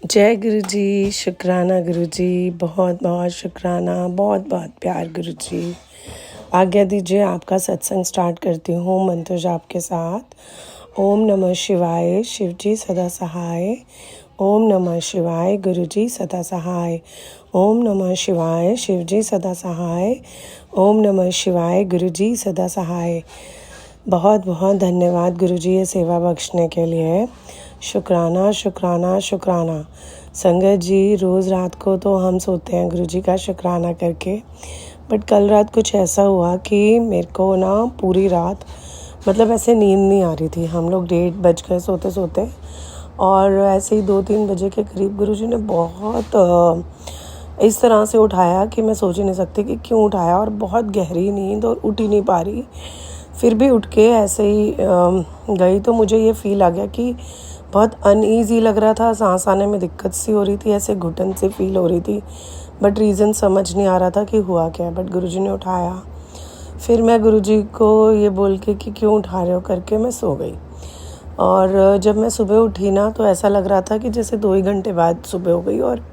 जय गुरु जी। शुक्राना गुरु जी, बहुत बहुत शुक्राना, बहुत बहुत प्यार गुरु जी। आज्ञा दीजिए आपका सत्संग स्टार्ट करती हूँ मंत्र जाप के साथ। ओम नमः शिवाय, शिव जी सदा सहाय। ओम नमः शिवाय, गुरु जी सदा सहाय। ओम नमः शिवाय, शिव जी सदा सहाय। ओम नमः शिवाय, गुरु जी सदा सहाय। बहुत बहुत धन्यवाद गुरु जी ये सेवा बख्शने के लिए। शुक्राना शुक्राना शुक्राना। संगत जी, रोज़ रात को तो हम सोते हैं गुरु जी का शुक्राना करके, बट कल रात कुछ ऐसा हुआ कि मेरे को ना पूरी रात मतलब ऐसे नींद नहीं आ रही थी। हम लोग 1:30 बज गए सोते सोते, और ऐसे ही 2-3 बजे के करीब गुरु जी ने बहुत इस तरह से उठाया कि मैं सोच ही नहीं सकती कि क्यों उठाया, और बहुत गहरी नींद और उठ ही नहीं पा रही। फिर भी उठ के ऐसे ही गई तो मुझे ये फ़ील आ गया कि बहुत अनईज़ी लग रहा था, सांस आने में दिक्कत सी हो रही थी, ऐसे घुटन सी फील हो रही थी, बट रीज़न समझ नहीं आ रहा था कि हुआ क्या। बट गुरुजी ने उठाया। फिर मैं गुरुजी को ये बोल के कि क्यों उठा रहे हो करके मैं सो गई। और जब मैं सुबह उठी ना तो ऐसा लग रहा था कि जैसे 2 ही घंटे बाद सुबह हो गई, और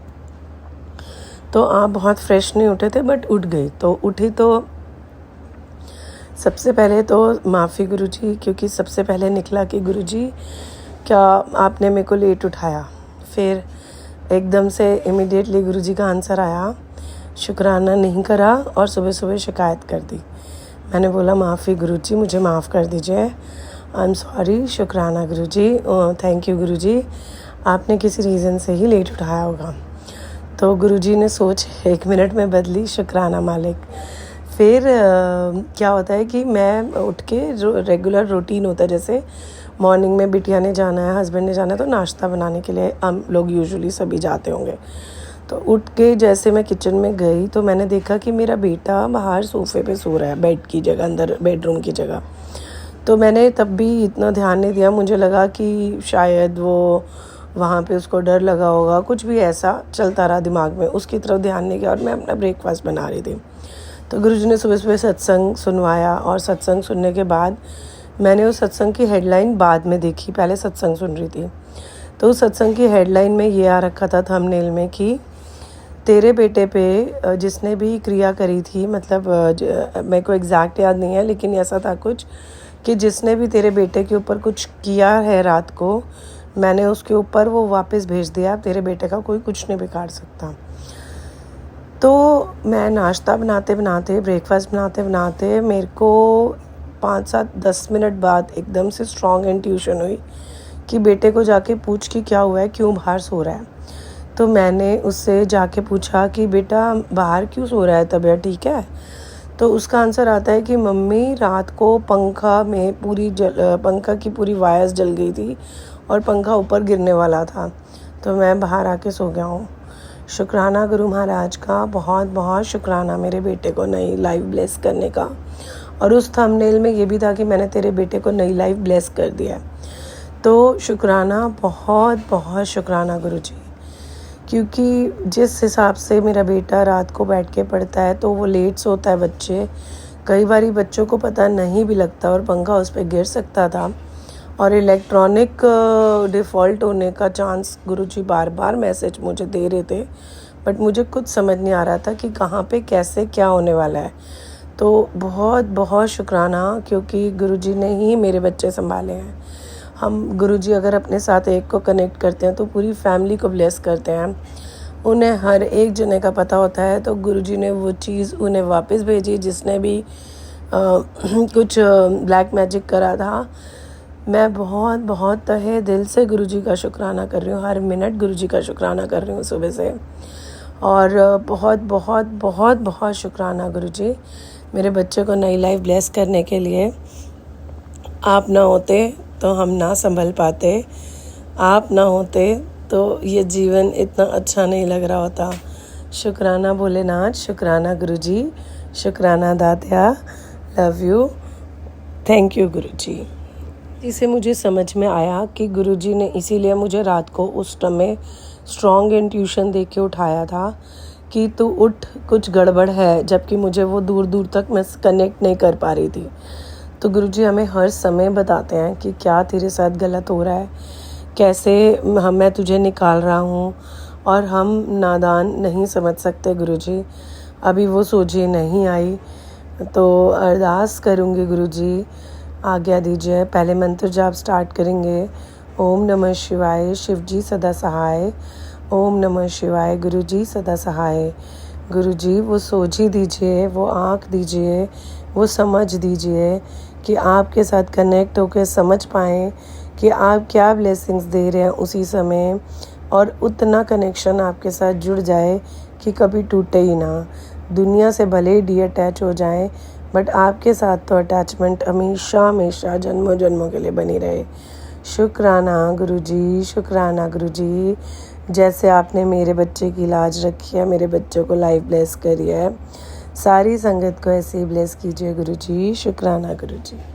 तो आप बहुत फ्रेश नहीं उठे थे बट उठ गई। तो उठी तो सबसे पहले तो माफ़ी गुरुजी, क्योंकि सबसे पहले निकला कि गुरुजी क्या आपने मेरे को लेट उठाया। फिर एकदम से इमीडिएटली गुरुजी का आंसर आया, शुक्राना नहीं करा और सुबह सुबह शिकायत कर दी। मैंने बोला माफ़ी गुरुजी, मुझे माफ़ कर दीजिए, आई एम सॉरी। शुक्राना गुरुजी, थैंक यू गुरुजी, आपने किसी रीज़न से ही लेट उठाया होगा। तो गुरुजी ने सोच 1 मिनट में बदली, शुक्राना मालिक। फिर क्या होता है कि मैं उठ के रेगुलर रूटीन होता है, जैसे मॉर्निंग में बिटिया ने जाना है, हस्बैंड ने जाना है, तो नाश्ता बनाने के लिए हम लोग यूजुअली सभी जाते होंगे। तो उठ के जैसे मैं किचन में गई तो मैंने देखा कि मेरा बेटा बाहर सोफ़े पे सो रहा है, बेड की जगह, अंदर बेडरूम की जगह। तो मैंने तब भी इतना ध्यान नहीं दिया, मुझे लगा कि शायद वो वहाँ पे उसको डर लगा होगा, कुछ भी ऐसा चलता रहा दिमाग में, उसकी तरफ ध्यान नहीं गया, और मैं अपना ब्रेकफास्ट बना रही थी। तो गुरुजी ने सुबह सुबह सत्संग सुनवाया, और सत्संग सुनने के बाद मैंने उस सत्संग की हेडलाइन बाद में देखी, पहले सत्संग सुन रही थी। तो उस सत्संग की हेडलाइन में ये आ रखा था थंबनेल में कि तेरे बेटे पे जिसने भी क्रिया करी थी, मतलब मेरे को एग्जैक्ट याद नहीं है, लेकिन ऐसा था कुछ कि जिसने भी तेरे बेटे के ऊपर कुछ किया है रात को, मैंने उसके ऊपर वो वापस भेज दिया। तेरे बेटे का कोई कुछ नहीं बिगाड़ सकता। तो मैं नाश्ता बनाते बनाते, ब्रेकफास्ट बनाते बनाते, मेरे को 5-7-10 मिनट बाद एकदम से स्ट्रॉन्ग इंट्यूशन हुई कि बेटे को जाके पूछ कि क्या हुआ है, क्यों बाहर सो रहा है। तो मैंने उससे जाके पूछा कि बेटा बाहर क्यों सो रहा है, तबीयत ठीक है? तो उसका आंसर आता है कि मम्मी रात को पंखा में पंखा की पूरी वायर्स जल गई थी और पंखा ऊपर गिरने वाला था, तो मैं बाहर आके सो गया हूँ। शुक्राना गुरु महाराज का, बहुत बहुत शुक्राना मेरे बेटे को नई लाइफ ब्लेस करने का। और उस थंबनेल में ये भी था कि मैंने तेरे बेटे को नई लाइफ ब्लेस कर दिया। तो शुक्राना, बहुत बहुत शुक्राना गुरुजी, क्योंकि जिस हिसाब से मेरा बेटा रात को बैठ के पढ़ता है तो वो लेट सोता है। बच्चे कई बारी बच्चों को पता नहीं भी लगता, और पंखा उस पर गिर सकता था, और इलेक्ट्रॉनिक डिफ़ॉल्ट होने का चांस गुरुजी बार बार मैसेज मुझे दे रहे थे, बट मुझे कुछ समझ नहीं आ रहा था कि कहाँ पे कैसे क्या होने वाला है। तो बहुत बहुत शुक्राना, क्योंकि गुरुजी ने ही मेरे बच्चे संभाले हैं। हम गुरुजी अगर अपने साथ एक को कनेक्ट करते हैं तो पूरी फैमिली को ब्लेस करते हैं। उन्हें हर एक जने का पता होता है, तो गुरुजी ने वो चीज़ उन्हें वापस भेजी जिसने भी कुछ ब्लैक मैजिक करा था। मैं बहुत बहुत तहे दिल से गुरुजी का शुक्राना कर रही हूँ, हर मिनट गुरुजी का शुक्राना कर रही हूँ सुबह से। और बहुत बहुत बहुत बहुत शुक्राना गुरुजी, मेरे बच्चे को नई लाइफ ब्लेस करने के लिए। आप ना होते तो हम ना संभल पाते, आप ना होते तो ये जीवन इतना अच्छा नहीं लग रहा होता। शुक्राना भोलेनाथ, शुक्राना गुरुजी, शुक्राना दात्या, लव यू, थैंक यू गुरुजी। इसे मुझे समझ में आया कि गुरुजी ने इसीलिए मुझे रात को उस समय स्ट्रॉन्ग इंट्यूशन दे के उठाया था कि तू उठ, कुछ गड़बड़ है, जबकि मुझे वो दूर दूर तक मैं कनेक्ट नहीं कर पा रही थी। तो गुरुजी हमें हर समय बताते हैं कि क्या तेरे साथ गलत हो रहा है, कैसे मैं तुझे निकाल रहा हूँ और हम नादान नहीं समझ सकते गुरुजी। अभी वो सोझी नहीं आई तो अरदास करूँगी गुरुजी, आज्ञा दीजिए। पहले मंत्र जाप स्टार्ट करेंगे। ओम नमः शिवाय, शिव जी सदा सहाय। ओम नमः शिवाय, गुरु जी सदा सहाय। गुरु जी वो सोझी दीजिए, वो आँख दीजिए, वो समझ दीजिए कि आपके साथ कनेक्ट होकर समझ पाएँ कि आप क्या ब्लेसिंग्स दे रहे हैं उसी समय, और उतना कनेक्शन आपके साथ जुड़ जाए कि कभी टूटे ही ना। दुनिया से भले ही डीअटैच हो जाएं, बट आपके साथ तो अटैचमेंट हमेशा हमेशा जन्मों जन्मों के लिए बनी रहे। शुक्राना गुरुजी, शुक्राना गुरुजी। जैसे आपने मेरे बच्चे की लाज रखी है, मेरे बच्चों को लाइफ ब्लेस करी है, सारी संगत को ऐसे ही ब्लेस कीजिए गुरुजी। शुक्राना गुरुजी।